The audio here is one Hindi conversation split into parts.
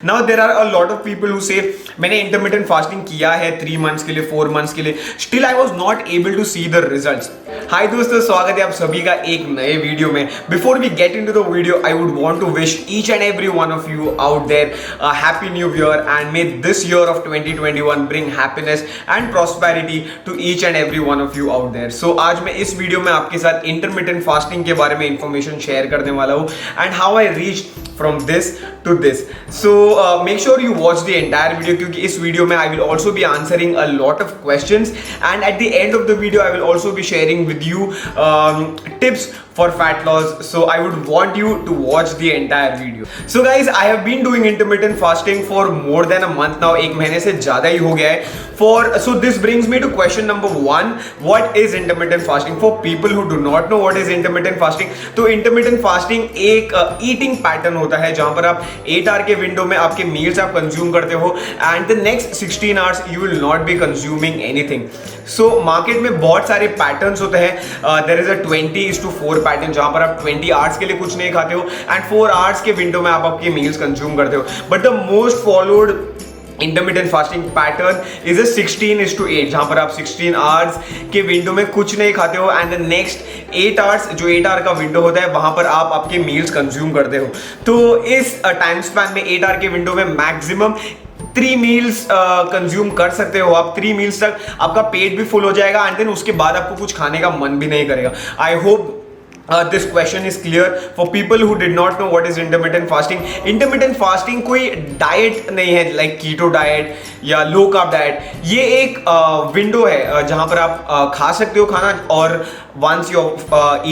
Now there are a lot of people who say मैंने intermittent fasting किया है 3 months के लिए 4 months के लिए still I was not able to see the results. Hi दोस्तों, स्वागत है आप सभी का एक नए वीडियो में. Before we get into the video, I would want to wish each and every one of you out there a happy new year and may this year of 2021 bring happiness and prosperity to each and every one of you out there. So आज मैं इस वीडियो में आपके साथ intermittent fasting के बारे में information share करने वाला हूँ and how I reached from this to this. So make sure you watch the entire video क्योंकि इस वीडियो में I will also be answering a lot of questions and at the end of the video I will also be sharing with you tips for fat loss. So I would want you to watch the entire video. So guys, I have been doing intermittent fasting for more than a month now. एक महीने से ज़्यादा ही हो गया है. So this brings me to question number 1. What is intermittent fasting? For people who do not know what is intermittent fasting, तो intermittent fasting एक eating pattern होता है जहाँ पर आप 8 आवर के विंडो में आपके मील्स आप कंज्यूम करते हो and the next 16 hours you will not be consuming anything. So market में बहुत सारे पैटर्न्स होते हैं. देयर इज अ 20:4 पैटर्न जहां पर आप 20 आवर्स के लिए कुछ नहीं खाते हो एंड 4 आवर्स के विंडो में आप आपके मील्स कंज्यूम करते हो. But the most followed intermittent fasting pattern is a 16:8 जहां पर आप 16 आवर्स के विंडो में कुछ नहीं खाते हो एंड द नेक्स्ट 8 आवर्स जो 8 आवर का विंडो होता है वहां पर आप आपके मील्स कंज्यूम करते हो. तो इस टाइम स्पैन में 8 आवर के विंडो में मैक्सिमम 3 मील्स कंज्यूम कर सकते हो आप. 3 मील्स तक आपका पेट भी फुल हो जाएगा एंड देन उसके बाद आपको कुछ खाने का मन भी नहीं करेगा. I hope this question is clear for people who did not know what is intermittent fasting. Intermittent fasting कोई डाइट नहीं है like keto डाइट या लो कार्ब डाइट. ये एक विंडो है जहां पर आप खा सकते हो खाना और once your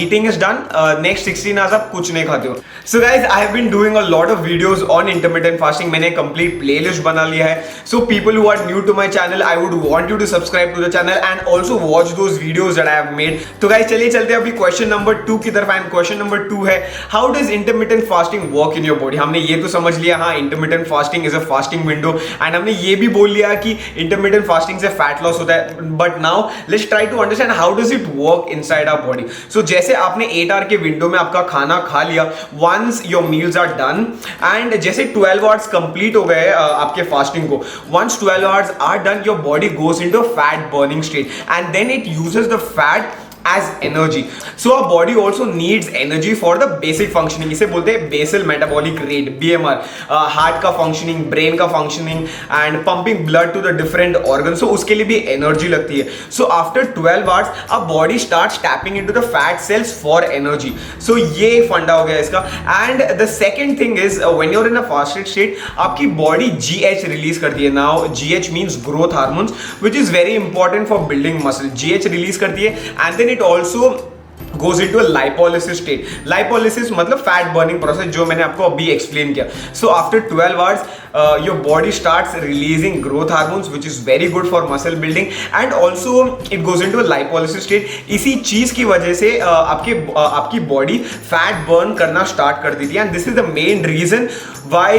eating is done next 16 hours आप कुछ नहीं खाते हो. So guys, I have been doing a lot of videos on intermittent fasting. मैंने complete playlist बना लिया है. So people who are new to my channel, I would want you to subscribe to the channel and also watch those videos that I have made. तो guys चलिए चलते हैं अभी question number 2 की तरफ. एंड क्वेश्चन नंबर 2 है how does intermittent fasting work in your body. हमने ये तो समझ लिया हाँ intermittent fasting is a fasting window and हमने ये भी बोल लिया कि इंटरमिटेंट फास्टिंग से फैट लॉस होता है. But now let's try to understand how does it work inside our body. So जैसे आपने 8 आवर के विंडो में आपका खाना खा लिया once your meals are done and जैसे 12 आवर्स कंप्लीट हो गए आपके फास्टिंग को, once 12 hours are done your body goes into a fat burning state and then it uses the fat as energy. So our body also needs energy for the basic functioning. इसे बोलते हैं basal metabolic rate BMR. Heart का फंक्शनिंग, ब्रेन का functioning and pumping blood to the different organ. So उसके लिए भी एनर्जी लगती है. So after 12 hours our body starts tapping into the fat cells for energy. So ये फंडा हो गया इसका. And the second thing is when you're in a fasted state आपकी बॉडी GH रिलीज करती है. Now GH means growth hormones which is very important for building muscle. GH release करती है and then it also goes into a lipolysis state. Lipolysis मतलब fat burning process जो मैंने आपको अभी explain किया. So after 12 hours your body starts releasing growth hormones which is very good for muscle building and also it goes into a lipolysis state. इसी चीज की वजह से आपकी बॉडी फैट बर्न करना स्टार्ट कर देती है and this is the main reason why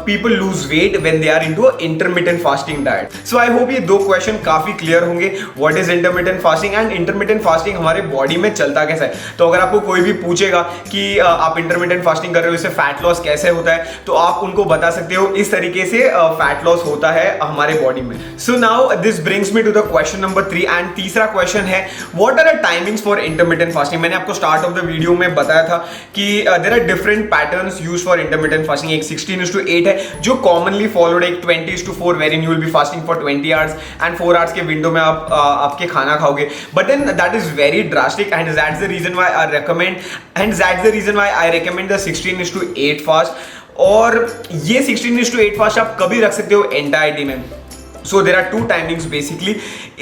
people lose weight when they are into a intermittent fasting diet. So I hope ये दो क्वेश्चन काफी क्लियर होंगे. What is intermittent fasting and intermittent fasting हमारे बॉडी में चलता कैसा है. तो अगर आपको कोई भी पूछेगा कि आप इंटरमिटेंट फास्टिंग कर रहे हो इससे फैट लॉस कैसे होता है तो आप उनको बता सकते हो इस तरीके से फैट लॉस होता है हमारे बॉडी में. So now this brings me to the question number 3 and तीसरा क्वेश्चन है what are the timings for intermittent fasting. मैंने आपको स्टार्ट ऑफ द वीडियो में बताया था कि there are different patterns used for intermittent fasting. एक 16:8 है जो कॉमनली फॉलोड है. एक 20:4 variant you will be fasting for 20 hours and 4 hours के विंडो में आप आपके खाना खाओगे. But then that is very drastic and that's the reason why I recommend the 16:8 fast. और ये 16:8 फास्ट आप कभी रख सकते हो एंटायर डे में. सो देर आर 2 टाइमिंग्स बेसिकली.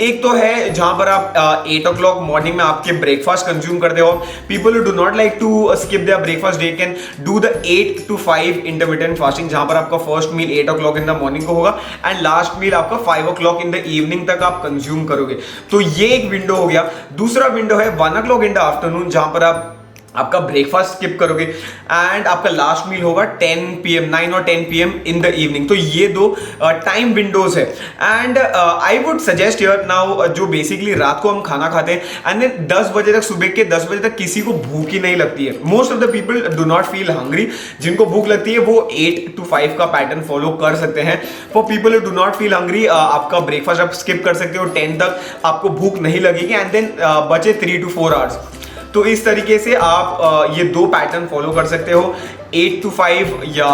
एक तो है जहां पर आप 8 o'clock मॉर्निंग में आपके ब्रेकफास्ट कंज्यूम करते हो. People do not like to skip their breakfast they can do the 8 to 5 intermittent fasting जहां पर आपका first meal 8 o'clock in the morning को होगा एंड लास्ट मील आपका 5 o'clock इन द इवनिंग तक आप कंज्यूम करोगे. तो ये एक विंडो हो गया. दूसरा विंडो है 1 o'clock इन द आफ्टरनून जहां पर आप आपका ब्रेकफास्ट स्किप करोगे एंड आपका लास्ट मील होगा 10 PM 9 और 10 PM इन द इवनिंग। तो ये दो टाइम विंडोज है and I would suggest here now जो बेसिकली रात को हम खाना खाते हैं एंड देन 10 बजे तक, सुबह के 10 बजे तक किसी को भूख ही नहीं लगती है। Most of the people do not feel hungry. जिनको भूख लगती है वो 8 to 5 का पैटर्न फॉलो कर सकते हैं। For people do not feel hungry, आपका ब्रेकफास्ट आप स्किप कर सकते हो, 10 तक आपको भूख नहीं लगेगी एंड देन बचे 3 to 4 आवर्स। तो इस तरीके से आप ये दो पैटर्न फॉलो कर सकते हो, 8 to 5 या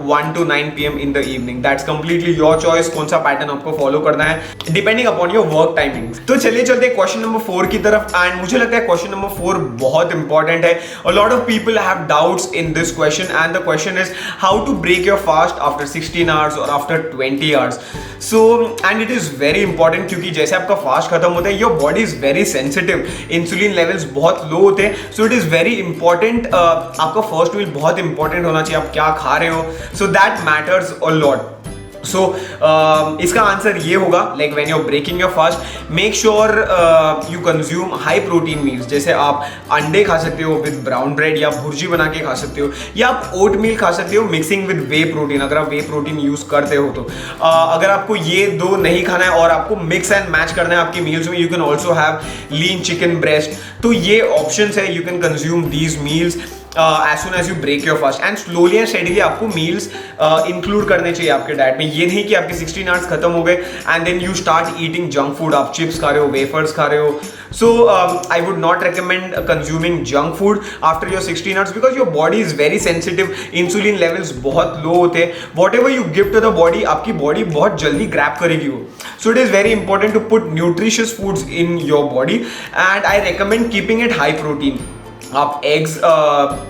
1 to 9 PM in the evening. That's completely your choice, कौन सा पैटर्न आपको फॉलो करना है depending upon your work timing. तो चलिए चलते हैं क्वेश्चन नंबर 4 की तरफ एंड मुझे लगता है क्वेश्चन नंबर 4 बहुत इंपॉर्टेंट है। A lot of people have doubts in this question and the question is how to break your fast after 16 hours और after 20 hours. So and it is very important क्योंकि जैसे आपका फास्ट खत्म होता है your body is very sensitive, insulin levels बहुत लो होते हैं। So it is very important, आपका फर्स्ट मील बहुत इंपॉर्टेंट होना चाहिए, आप क्या खा रहे हो, सो that matters a lot. So इसका आंसर ये होगा like when you are breaking your fast make sure you consume high protein meals. जैसे आप अंडे खा सकते हो विद ब्राउन ब्रेड या भुर्जी बना के खा सकते हो, या आप ओट मील खा सकते हो मिक्सिंग विद वे प्रोटीन, अगर आप वे प्रोटीन यूज करते हो तो। अगर आपको ये दो नहीं खाना है और आपको मिक्स एंड मैच करना है आपकी मील्स में, you can also have lean chicken breast. तो ये ऑप्शंस है, you can consume these meals as soon as you break your fast and slowly and steadily आपको meals इंक्लूड करने चाहिए आपके डाइट में। ये नहीं कि आपके 16 आवर्स खत्म हो गए and then you start eating junk food, आप चिप्स खा रहे हो, वेफर्स खा रहे हो। So I would not recommend consuming junk food after your 16 hours because your body is very sensitive, insulin levels बहुत लो होते हैं। Whatever you give to the body, आपकी बॉडी बहुत जल्दी ग्रैप करेगी वो। So it is very important to put nutritious foods in your body and I recommend keeping it high protein. आप एग्स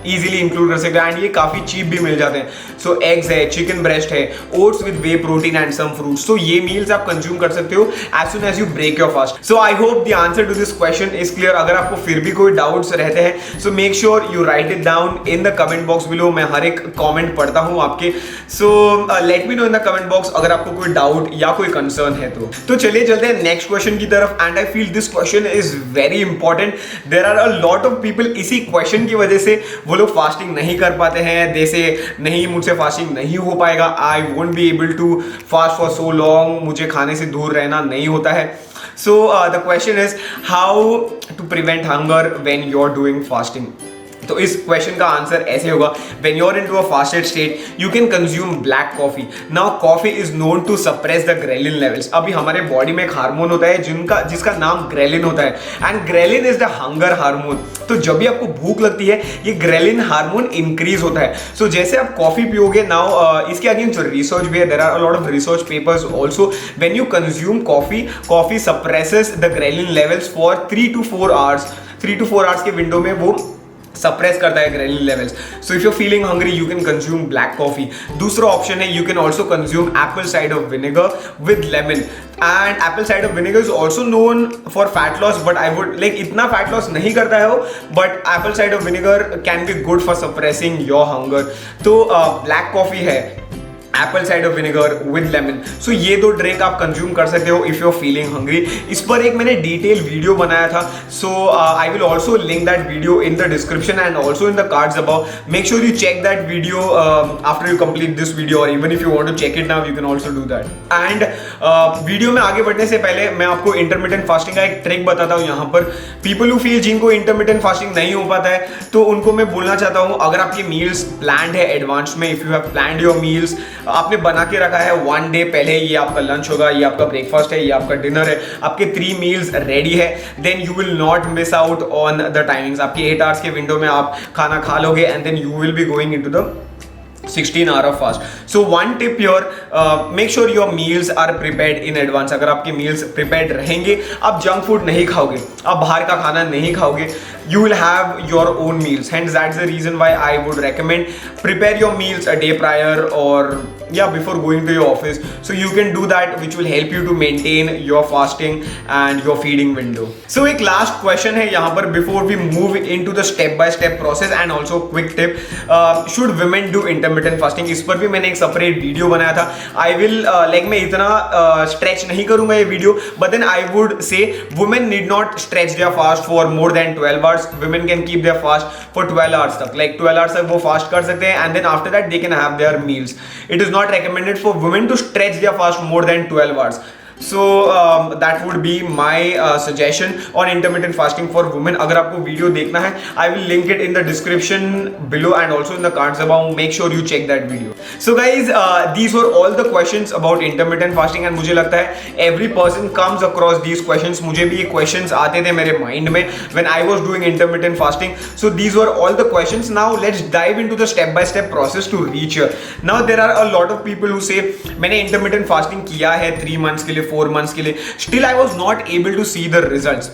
इजीली इंक्लूड कर सकते हैं एंड ये काफी चीप भी मिल जाते हैं। सो एग्स है, चिकन ब्रेस्ट है, oats with whey protein and some fruits. तो ये मील्स आप कंज्यूम कर सकते हो as soon as you break your fast. So I hope the answer to this question is clear. अगर आपको फिर भी कोई डाउट्स रहते हैं so make sure you write it down in the comment box below. मैं हर एक कॉमेंट पढ़ता हूँ आपके। So let me know in the comment box अगर आपको कोई डाउट या कोई कंसर्न है तो चलिए चलते हैं नेक्स्ट क्वेश्चन की तरफ and I feel this question is very important. There are a lot of people इसी क्वेश्चन की वजह से वो लोग फास्टिंग नहीं कर पाते हैं। जैसे नहीं, मुझसे फास्टिंग नहीं हो पाएगा, I won't be able to fast for so long, मुझे खाने से दूर रहना नहीं होता है। So the question is how to prevent hunger when you are doing fasting. तो इस क्वेश्चन का आंसर ऐसे होगा, when you are into a fasted state you can consume black coffee. Now coffee is known to suppress the ghrelin levels. अभी हमारे बॉडी में एक हार्मोन होता है जिसका नाम ग्रेलिन होता है and ghrelin is the hunger hormone. तो जब भी आपको भूख लगती है ये ग्रेलिन हार्मोन इंक्रीज होता है। सो जैसे आप कॉफी पियोगे, नाउ इसके अगेंस्ट रिसर्च भी है, there are a lot of research papers also. When you consume coffee suppresses the ghrelin levels for 3 to 4 hours. 3 to 4 hours के विंडो में वो सप्रेस करता है ghrelin levels. So if you feeling hungry you can consume black coffee. दूसरा ऑप्शन है you can also consume apple cider vinegar with lemon and apple cider vinegar is also known for fat loss but I would like इतना फैट लॉस नहीं करता है वो, but apple cider vinegar can be good for suppressing your hunger. तो ब्लैक कॉफी है, apple cider vinegar with lemon. So ये दो ड्रिंक आप कंज्यूम कर सकते हो if you are feeling hungry. इस पर एक मैंने डिटेल वीडियो बनाया था, so I will also link that video in the description and also in the cards about. Make sure you check that video after you complete this video और even if you want to check it now you can also do that. And video में आगे बढ़ने से पहले मैं आपको इंटरमिटेंट फास्टिंग का एक ट्रिक बताता हूँ। यहाँ पर पीपल हु फील जिनको इंटरमिटेंट फास्टिंग नहीं हो पाता है तो उनको मैं बोलना चाहता हूँ, अगर आपकी मील्स प्लान्ड है एडवांस में, if you have planned your meals, आपने बना के रखा है 1 डे पहले, ये आपका लंच होगा, ये आपका ब्रेकफास्ट है, ये आपका डिनर है, आपके 3 मील्स रेडी है, then you will not miss out on the timings. आपके 8 आवर्स के विंडो में आप खाना खा लोगे and then you will be going into the 16 hour of fast. So one tip here, make sure your meals are prepared in advance. अगर आपके meals prepared रहेंगे, आप junk food नहीं खाओगे, आप बाहर का खाना नहीं खाओगे, you will have your own meals. Hence that's the reason why I would recommend prepare your meals a day prior or before going to your office. So you can do that, which will help you to maintain your fasting and your feeding window. So एक last question है यहाँ पर before we move into the step by step process and also quick tip. Should women do intermittent intermittent fasting, इस पर भी मैंने एक सेपरेट वीडियो बनाया था. आई विल मैं इतना स्ट्रेच नहीं करूंगा ये video, but then I would say women need not stretch their fast for more than 12 hours. Women can keep their fast for 12 hours तक, लाइक 12 आवर्स तक वो फास्ट कर सकते हैं, and then after that they can have their meals. It is not recommended for women to stretch their fast more than 12 hours. So that would be my suggestion on intermittent fasting for women. अगर आपको वीडियो देखना है, I will link it in the description below and also in the cards above. Make sure you check that video. So guys, these were all the questions about intermittent fasting, and मुझे लगता है every person comes across these questions. मुझे भी ये questions आते थे मेरे mind में when I was doing intermittent fasting. So these were all the questions. Now let's dive into the step by step process to reach here. Now there are a lot of people who say मैंने intermittent fasting किया है 3 months के लिए, 4 months के लिए, still I was not able to see the results.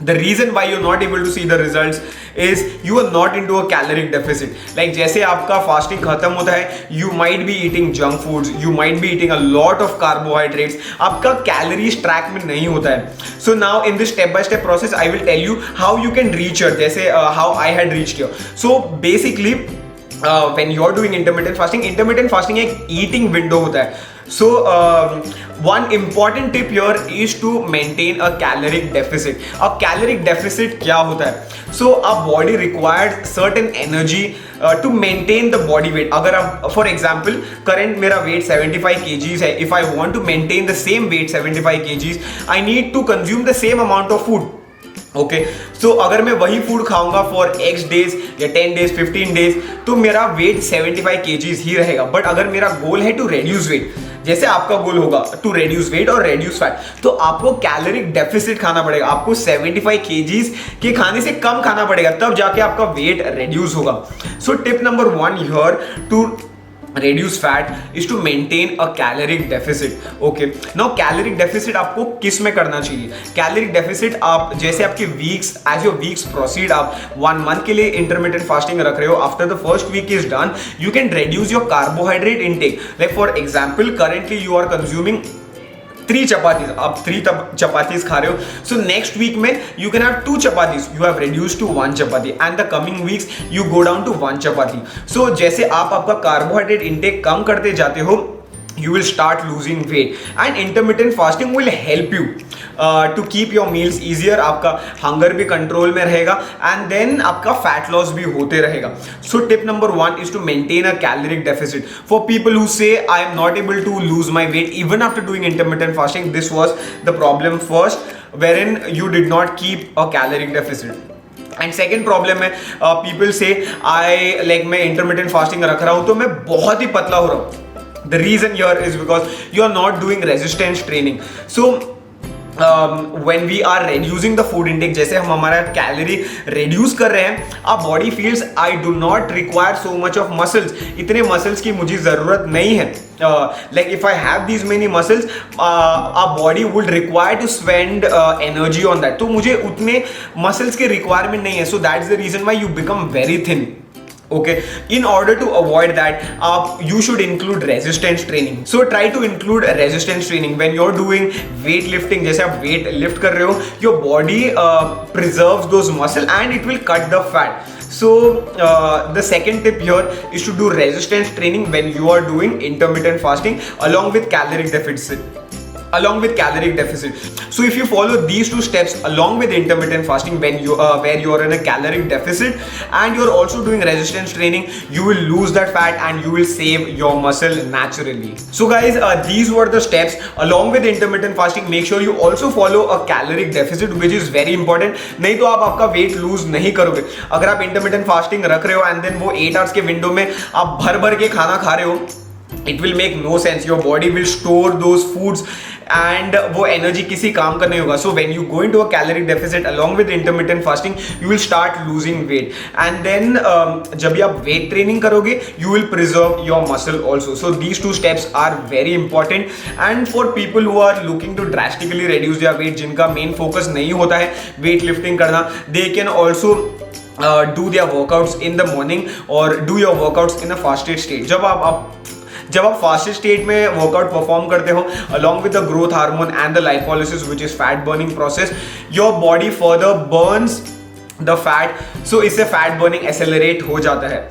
The reason why you're not able to see the results is you are not into a caloric deficit. Like जैसे आपका fasting खत्म होता है, you might be eating junk foods, you might be eating a lot of carbohydrates. आपका calories track में नहीं होता है. So now in this step by step process, I will tell you how you can reach here. जैसे how I had reached here. So basically when you are doing intermittent fasting एक eating window होता है. So one important tip here is to maintain a caloric deficit. अब caloric deficit क्या होता है? So our body required certain energy to maintain the body weight. अगर आप for example current मेरा weight 75 kgs है, if I want to maintain the same weight 75 kgs, I need to consume the same amount of food. Okay, so अगर मैं वही फूड खाऊंगा फॉर x डेज या 10 डेज 15 डेज, तो मेरा वेट 75 kgs ही रहेगा. बट अगर मेरा गोल है टू रेड्यूस वेट, जैसे आपका गोल होगा टू रेड्यूस वेट और रेड्यूस फैट, तो आपको कैलोरिक डेफिसिट खाना पड़ेगा. आपको 75 kgs के खाने से कम खाना पड़ेगा, तब जाके आपका वेट रेड्यूस होगा. So tip number 1 here to reduce fat is to maintain a caloric deficit. Okay, now caloric deficit आपको किस में करना चाहिए? Caloric deficit आप जैसे आपके weeks, as your weeks proceed, आप 1 month के लिए intermittent fasting रख रहे हो, after the first week is done, you can reduce your carbohydrate intake. Like for example, currently you are consuming 3 chapatis, आप 3 chapatis खा रहे हो, so next week में you can have 2 chapatis, you have reduced to 1 chapati, and the coming weeks you go down to 1 chapati. So जैसे आप आपका carbohydrate intake कम करते जाते हो, you will start losing weight, and intermittent fasting will help you to keep your meals easier. आपका hunger भी control में रहेगा, and then आपका fat loss भी होते रहेगा. So tip number 1 is to maintain a caloric deficit. For people who say I am not able to lose my weight even after doing intermittent fasting, this was the problem first, wherein you did not keep a caloric deficit. And second problem है पीपल से मैं इंटरमीडिएट फास्टिंग रख रहा हूं तो मैं बहुत ही पतला हो रहा हूं. The reason here is because you are not doing resistance training. So when we are reducing the food intake, जैसे हम हमारा कैलोरी reduce कर रहे हैं, our body feels I do not require so much of muscles. इतने muscles की मुझे ज़रूरत नहीं है. Like if I have these many muscles, our body would require to spend energy on that. तो मुझे उतने muscles के requirement नहीं है. So that's the reason why you become very thin. Okay, in order to avoid that, you should include resistance training. So try to include resistance training when you're doing weightlifting. जैसे आप weight lift कर रहे हो, your body preserves those muscle and it will cut the fat. So the second tip here is to do resistance training when you are doing intermittent fasting along with caloric deficit. So if you follow these 2 steps along with intermittent fasting, when you where you are in a caloric deficit and you're also doing resistance training, you will lose that fat and you will save your muscle naturally. So guys, these were the steps along with intermittent fasting. Make sure you also follow a caloric deficit, which is very important. नहीं तो आप आपका weight lose नहीं करोगे. अगर आप intermittent fasting रख रहे हो and then वो 8 hours के window में आप भर भर के खाना खा रहे हो, it will make no sense. Your body will store those foods and वो energy किसी काम का नहीं होगा. So when you go into a caloric deficit along with intermittent fasting, you will start losing weight, and then जब भी आप weight training करोगे, you will preserve your muscle also. So these 2 steps are very important, and for people who are looking to drastically reduce their weight, जिनका main focus नहीं होता है weight lifting करना, they can also do their workouts in the morning or do your workouts in a fasted state. जब आप फास्टेड स्टेट में वर्कआउट परफॉर्म करते हो along with the growth hormone and the lipolysis, which is fat burning process, your body further burns the fat, so इससे fat burning accelerate हो जाता है.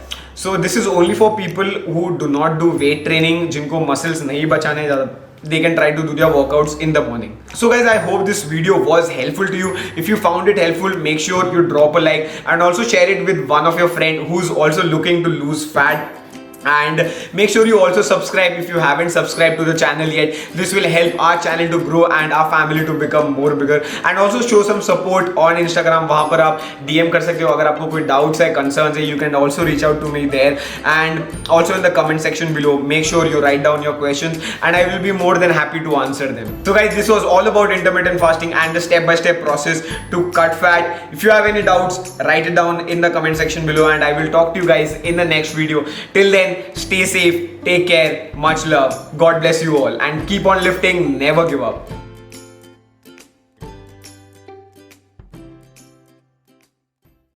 So this is only for people who do not do weight training, जिनको muscles नहीं बचाने ज़्यादा, they can try to do their workouts in the morning. So guys, I hope this video was helpful to you. If you found it helpful, make sure you drop a like and also share it with one of your friends who's also looking to lose fat. And make sure you also subscribe if you haven't subscribed to the channel yet. This will help our channel to grow and our family to become more bigger. And also show some support on Instagram. वहाँ पर आप DM कर सकते हो अगर आपको कोई doubts है, concerns है. You can also reach out to me there. And also in the comment section below, make sure you write down your questions and I will be more than happy to answer them. So guys, this was all about intermittent fasting and the step-by-step process to cut fat. If you have any doubts, write it down in the comment section below and I will talk to you guys in the next video. Till then, stay safe, take care, much love, God bless you all and keep on lifting, never give up.